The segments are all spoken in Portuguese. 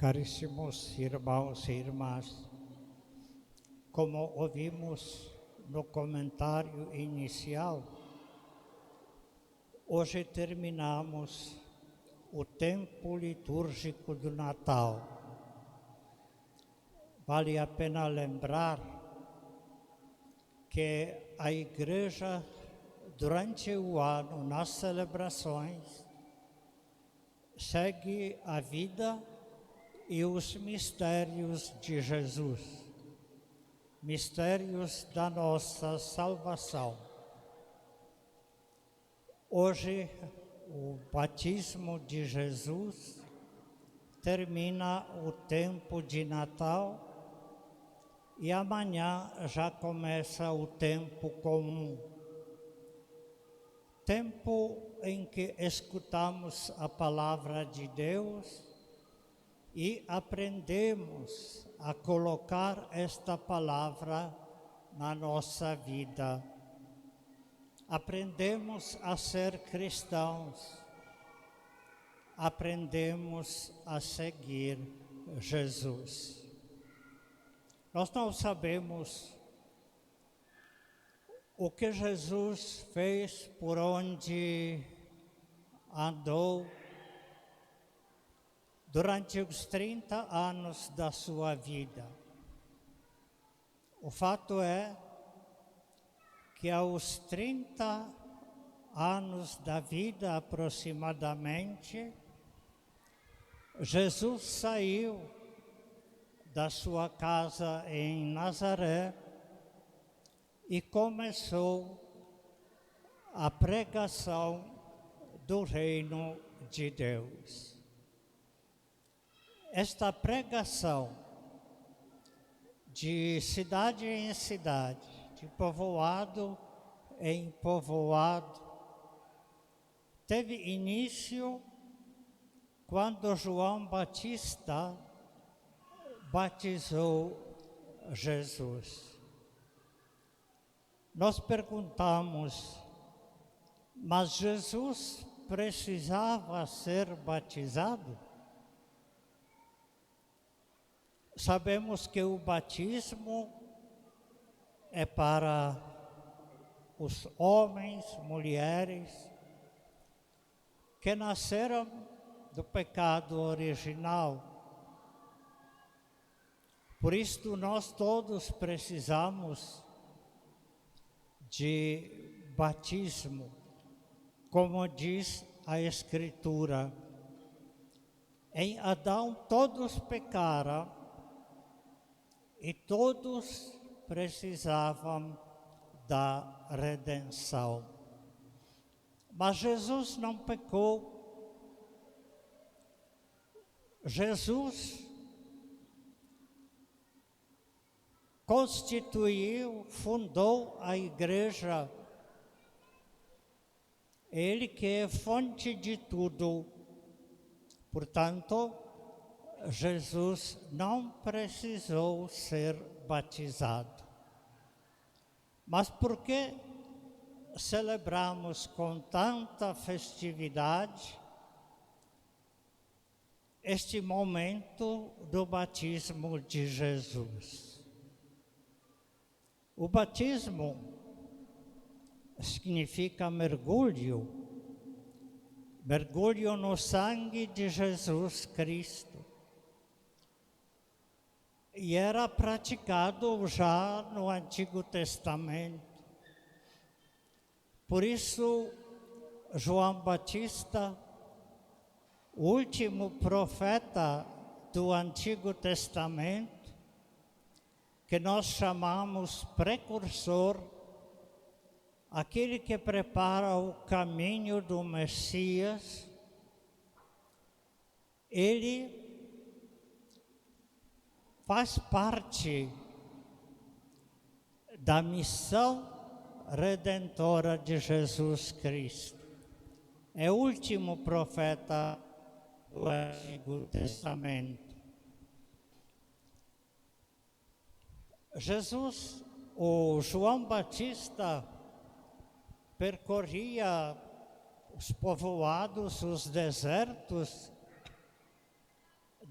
Caríssimos irmãos e irmãs, como ouvimos no comentário inicial, hoje terminamos o tempo litúrgico do Natal. Vale a pena lembrar que a Igreja, durante o ano, nas celebrações, segue a vida e os mistérios de Jesus, mistérios da nossa salvação. Hoje, o batismo de Jesus termina o tempo de Natal e amanhã já começa o tempo comum, tempo em que escutamos a palavra de Deus e aprendemos a colocar esta palavra na nossa vida. Aprendemos a ser cristãos, aprendemos a seguir Jesus. Nós não sabemos o que Jesus fez, por onde andou, durante os 30 anos da sua vida. O fato é que aos 30 anos da vida aproximadamente, Jesus saiu da sua casa em Nazaré e começou a pregação do reino de Deus. Esta pregação, de cidade em cidade, de povoado em povoado, teve início quando João Batista batizou Jesus. Nós perguntamos, mas Jesus precisava ser batizado? Sabemos que o batismo é para os homens, mulheres, que nasceram do pecado original. Por isso, nós todos precisamos de batismo, como diz a Escritura. Em Adão todos pecaram e todos precisavam da redenção. Mas Jesus não pecou. Jesus constituiu, fundou a igreja. Ele que é fonte de tudo. Portanto, Jesus não precisou ser batizado. Mas por que celebramos com tanta festividade este momento do batismo de Jesus? O batismo significa mergulho no sangue de Jesus Cristo. E era praticado já no Antigo Testamento. Por isso, João Batista, o último profeta do Antigo Testamento, que nós chamamos precursor, aquele que prepara o caminho do Messias, ele faz parte da missão redentora de Jesus Cristo. É o último profeta do Antigo Testamento. O João Batista percorria os povoados, os desertos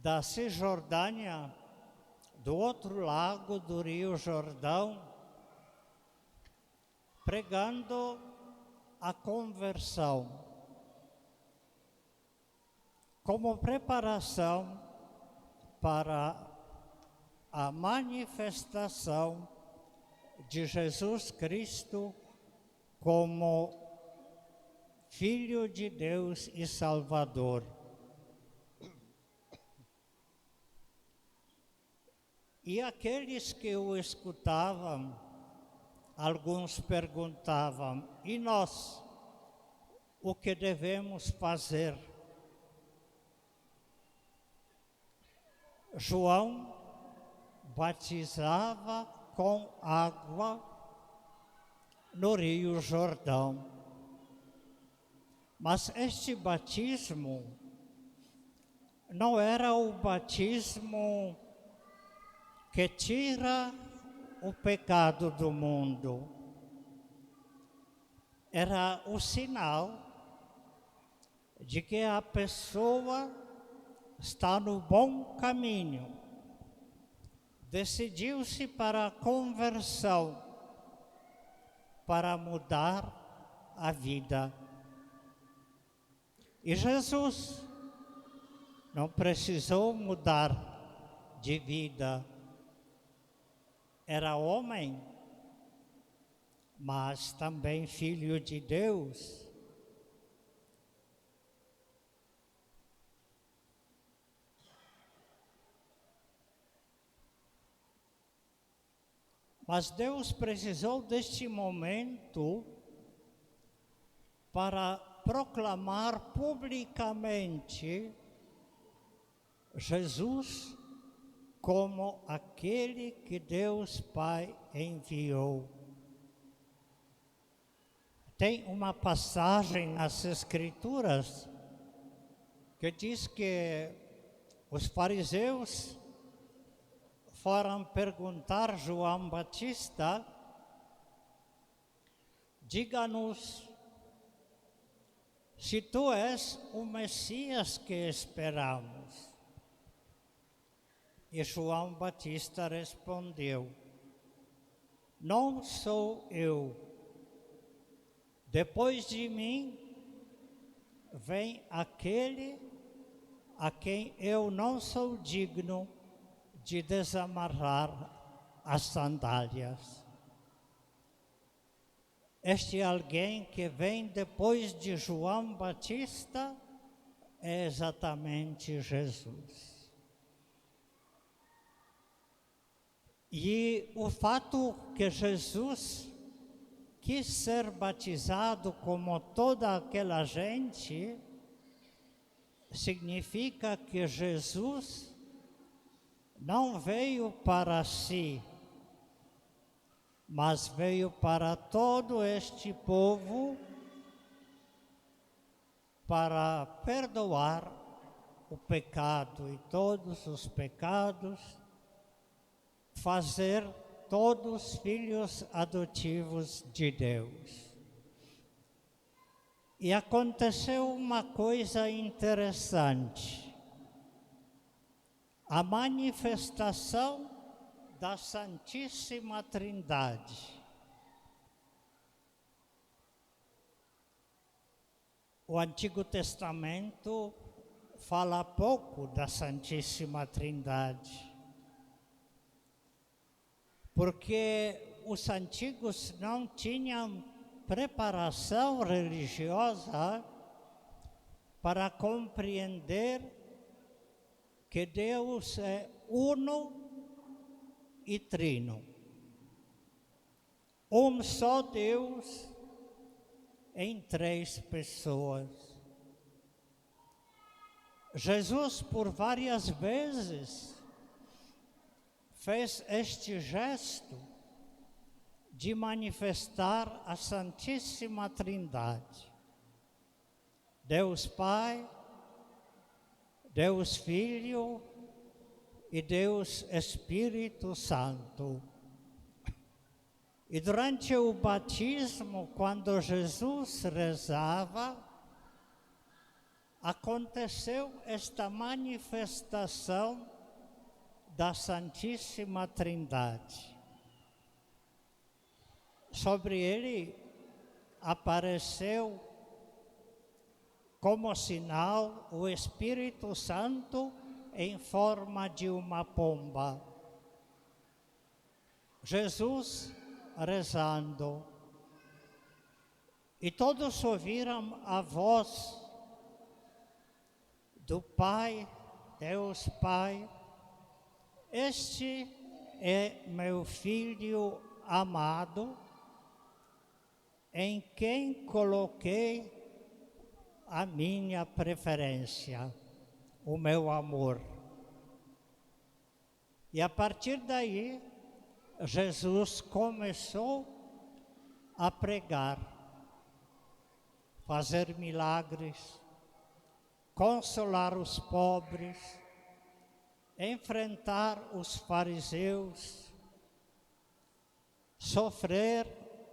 da Cisjordânia, do outro lado do Rio Jordão, pregando a conversão, como preparação para a manifestação de Jesus Cristo como Filho de Deus e Salvador. E aqueles que o escutavam, alguns perguntavam: e nós, o que devemos fazer? João batizava com água no Rio Jordão. Mas este batismo não era o batismo que tira o pecado do mundo. Era o sinal de que a pessoa está no bom caminho. Decidiu-se para a conversão, para mudar a vida. E Jesus não precisou mudar de vida. Era homem, mas também filho de Deus. Mas Deus precisou deste momento para proclamar publicamente Jesus como aquele que Deus Pai enviou. Tem uma passagem nas Escrituras que diz que os fariseus foram perguntar a João Batista: diga-nos se tu és o Messias que esperamos. E João Batista respondeu: não sou eu. Depois de mim vem aquele a quem eu não sou digno de desamarrar as sandálias. Este alguém que vem depois de João Batista é exatamente Jesus. E o fato que Jesus quis ser batizado como toda aquela gente significa que Jesus não veio para si, mas veio para todo este povo para perdoar o pecado e todos os pecados, fazer todos filhos adotivos de Deus. E aconteceu uma coisa interessante. A manifestação da Santíssima Trindade. O Antigo Testamento fala pouco da Santíssima Trindade, porque os antigos não tinham preparação religiosa para compreender que Deus é uno e trino. Um só Deus em três pessoas. Jesus, por várias vezes, fez este gesto de manifestar a Santíssima Trindade. Deus Pai, Deus Filho e Deus Espírito Santo. E durante o batismo, quando Jesus rezava, aconteceu esta manifestação da Santíssima Trindade. Sobre ele apareceu como sinal o Espírito Santo em forma de uma pomba. Jesus rezando, e todos ouviram a voz do Pai, Deus Pai: este é meu Filho amado, em quem coloquei a minha preferência, o meu amor. E a partir daí, Jesus começou a pregar, fazer milagres, consolar os pobres, enfrentar os fariseus, sofrer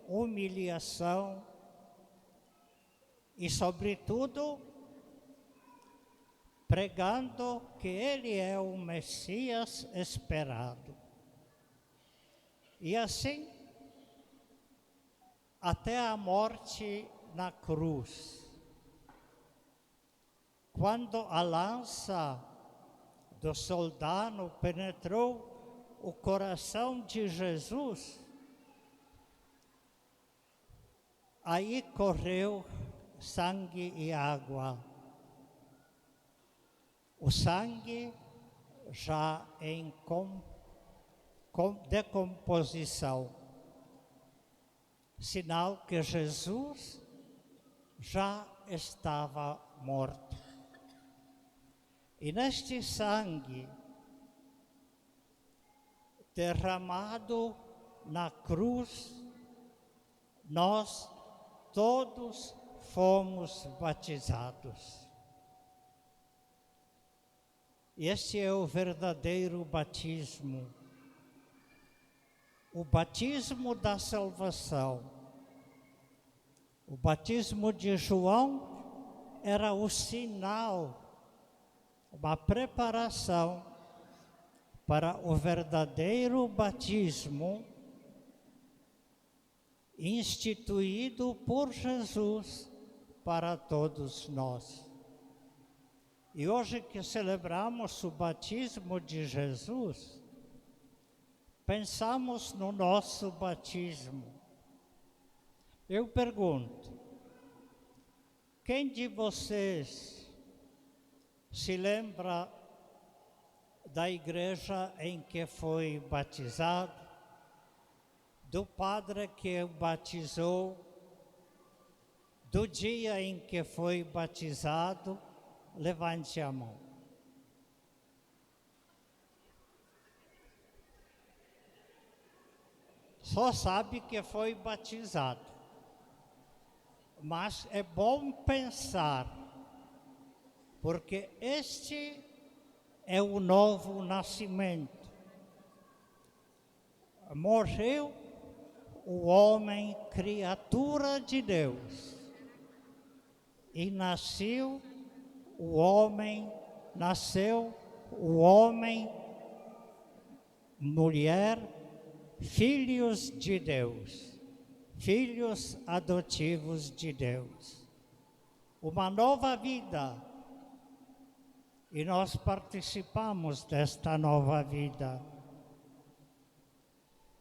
humilhação e, sobretudo, pregando que ele é o Messias esperado. E assim, até a morte na cruz. Quando a lança do soldado penetrou o coração de Jesus, aí correu sangue e água. O sangue já em decomposição, sinal que Jesus já estava morto. E neste sangue derramado na cruz, nós todos fomos batizados. Este é o verdadeiro batismo, o batismo da salvação. O batismo de João era o sinal, uma preparação para o verdadeiro batismo instituído por Jesus para todos nós. E hoje que celebramos o batismo de Jesus, pensamos no nosso batismo. Eu pergunto, quem de vocês se lembra da igreja em que foi batizado, do padre que o batizou, do dia em que foi batizado? Levante a mão. Só sabe que foi batizado. Mas é bom pensar, porque este é o novo nascimento. Morreu o homem, criatura de Deus, e nasceu o homem, mulher, filhos de Deus, filhos adotivos de Deus. Uma nova vida. E nós participamos desta nova vida.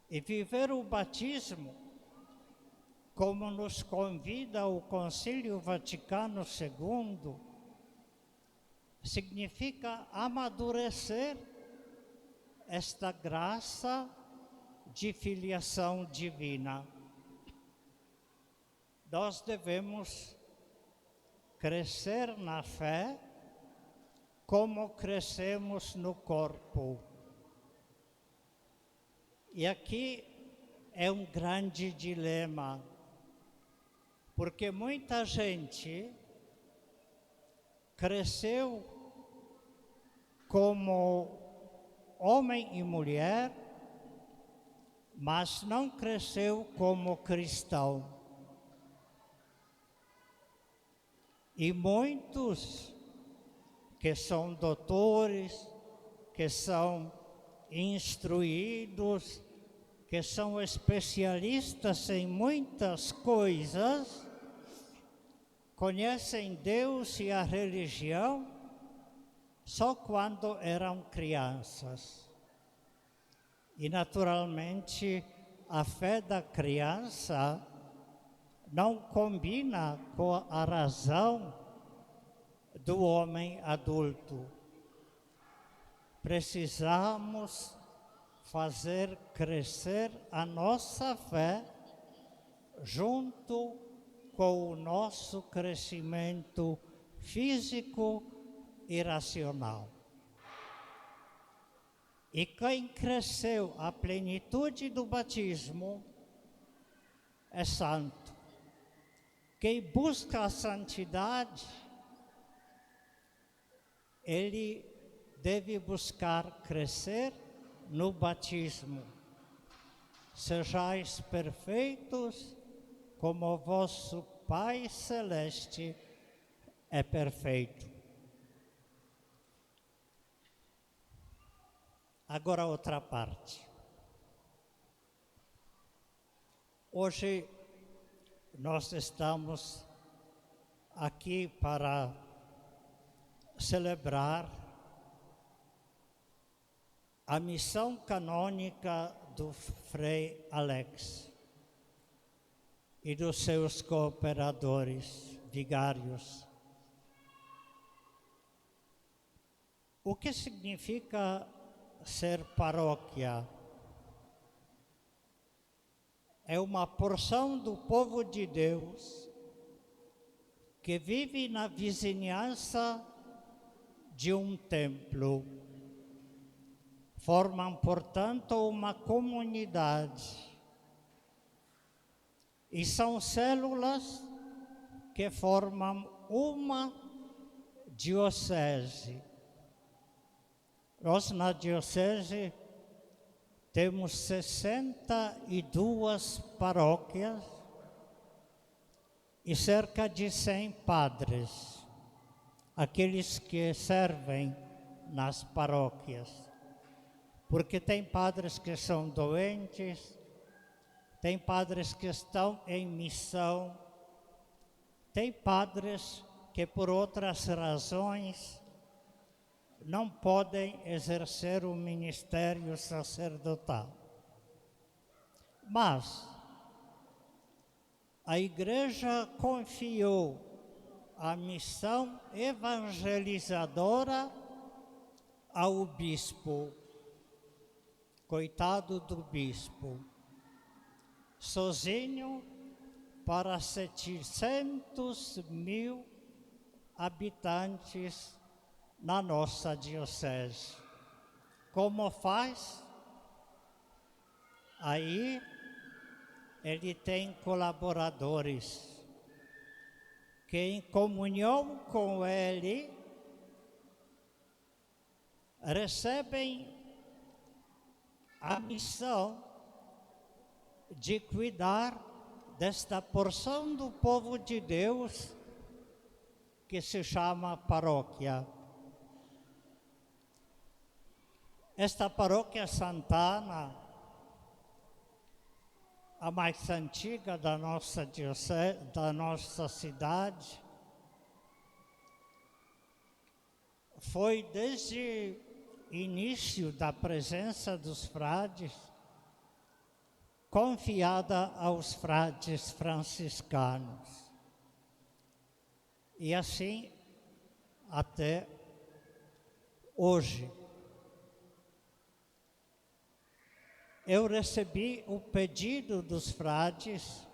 E viver o batismo, como nos convida o Concílio Vaticano II, significa amadurecer esta graça de filiação divina. Nós devemos crescer na fé como crescemos no corpo. E aqui é um grande dilema, porque muita gente cresceu como homem e mulher, mas não cresceu como cristão. E muitos que são doutores, que são instruídos, que são especialistas em muitas coisas, conhecem Deus e a religião só quando eram crianças. E, naturalmente, a fé da criança não combina com a razão do homem adulto. Precisamos fazer crescer a nossa fé junto com o nosso crescimento físico e racional. E quem cresceu à plenitude do batismo é santo. Quem busca a santidade, ele deve buscar crescer no batismo. Sejais perfeitos como o vosso Pai Celeste é perfeito. Agora outra parte. Hoje nós estamos aqui para celebrar a missão canônica do Frei Alex e dos seus cooperadores, vigários. O que significa ser paróquia? É uma porção do povo de Deus que vive na vizinhança de um templo. Formam, portanto, uma comunidade. E são células que formam uma diocese. Nós, na diocese, temos 62 paróquias e cerca de 100 padres, aqueles que servem nas paróquias. Porque tem padres que são doentes, tem padres que estão em missão, tem padres que por outras razões não podem exercer o ministério sacerdotal. Mas a Igreja confiou a missão evangelizadora ao bispo. Coitado do bispo, sozinho para 700.000 habitantes na nossa diocese. Como faz? Aí ele tem colaboradores que, em comunhão com ele, recebem a missão de cuidar desta porção do povo de Deus que se chama paróquia. Esta paróquia Santana, a mais antiga da nossa diocese, da nossa cidade, foi desde início da presença dos frades, confiada aos frades franciscanos. E assim até hoje. Eu recebi o pedido dos frades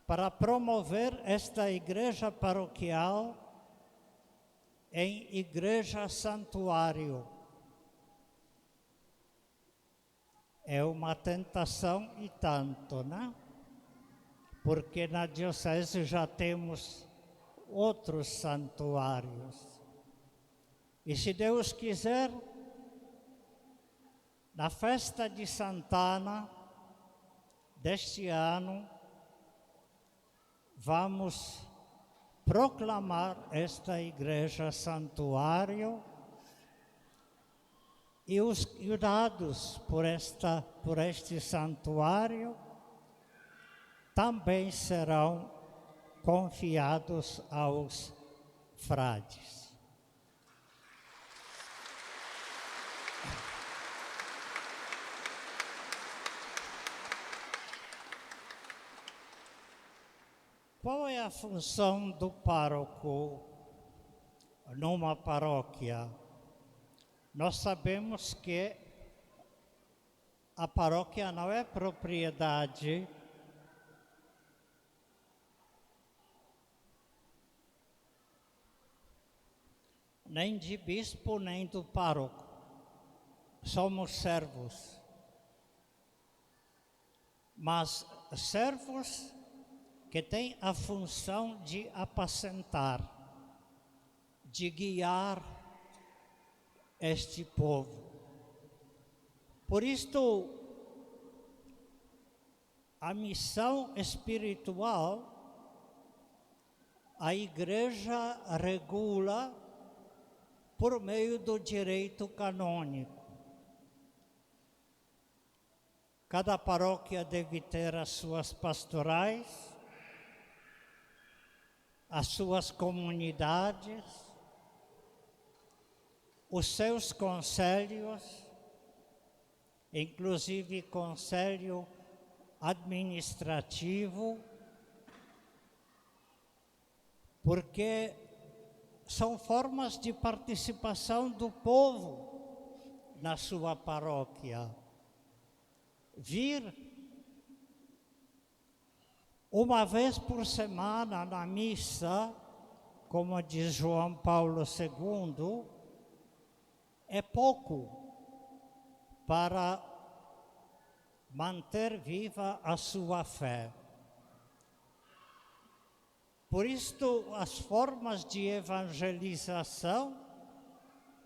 para promover esta igreja paroquial em igreja santuário. É uma tentação e tanto, né? Porque na diocese já temos outros santuários. E se Deus quiser, na festa de Santana deste ano, vamos proclamar esta igreja santuário e os dados por este santuário também serão confiados aos frades. Qual é a função do pároco numa paróquia? Nós sabemos que a paróquia não é propriedade nem de bispo, nem do pároco. Somos servos. Mas servos que têm a função de apacentar, de guiar este povo. Por isto, a missão espiritual, a Igreja regula por meio do direito canônico. Cada paróquia deve ter as suas pastorais, as suas comunidades, os seus conselhos, inclusive conselho administrativo, porque são formas de participação do povo na sua paróquia. Vir uma vez por semana na missa, como diz João Paulo II, é pouco para manter viva a sua fé. Por isto, as formas de evangelização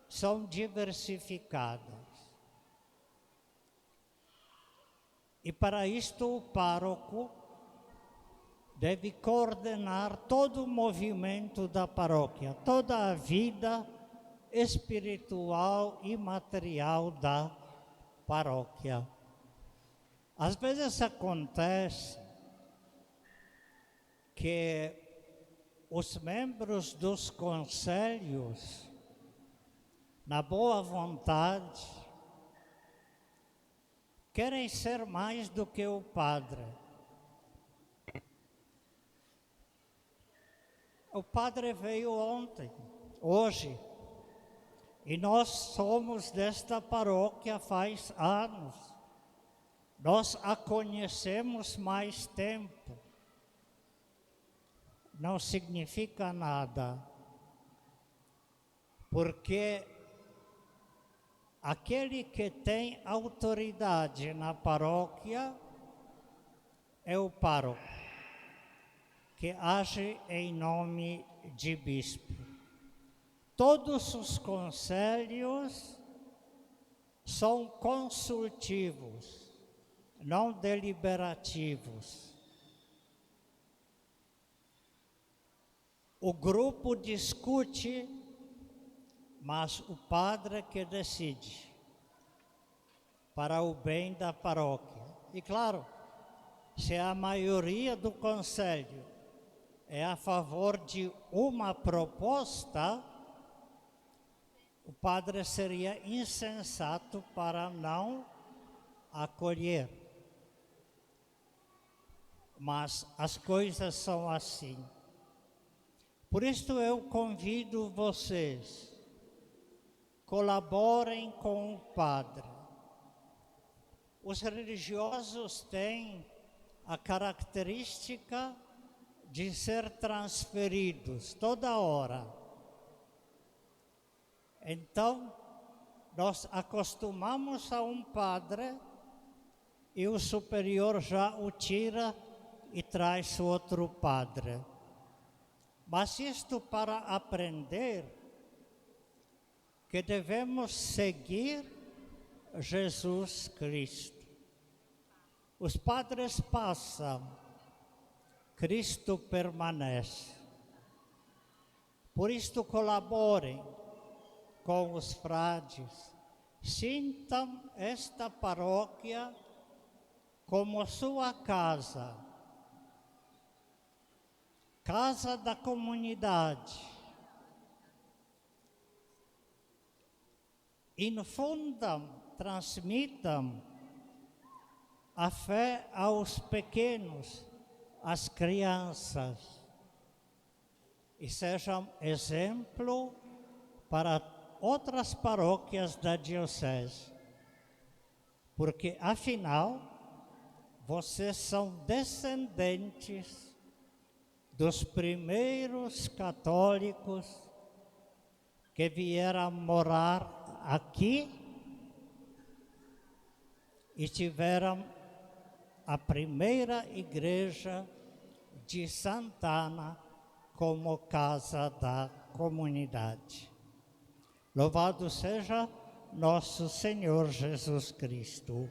são diversificadas. E para isto, o pároco deve coordenar todo o movimento da paróquia, toda a vida espiritual e material da paróquia. Às vezes acontece que os membros dos conselhos, na boa vontade, querem ser mais do que o padre. O padre veio ontem, hoje, e nós somos desta paróquia faz anos. Nós a conhecemos mais tempo. Não significa nada, porque aquele que tem autoridade na paróquia é o pároco, que age em nome de bispo. Todos os conselhos são consultivos, não deliberativos. O grupo discute, mas o padre que decide, para o bem da paróquia. E claro, se a maioria do conselho é a favor de uma proposta, o padre seria insensato para não acolher. Mas as coisas são assim. Por isso eu convido vocês, colaborem com o padre. Os religiosos têm a característica de ser transferidos toda hora. Então, nós acostumamos a um padre e o superior já o tira e traz outro padre. Mas isto para aprender que devemos seguir Jesus Cristo. Os padres passam, Cristo permanece. Por isto, colaborem com os frades, sintam esta paróquia como sua casa, casa da comunidade. Infundam, transmitam a fé aos pequenos, às crianças, e sejam exemplo para outras paróquias da diocese, porque afinal vocês são descendentes dos primeiros católicos que vieram morar aqui e tiveram a primeira igreja de Santana como casa da comunidade. Louvado seja nosso Senhor Jesus Cristo.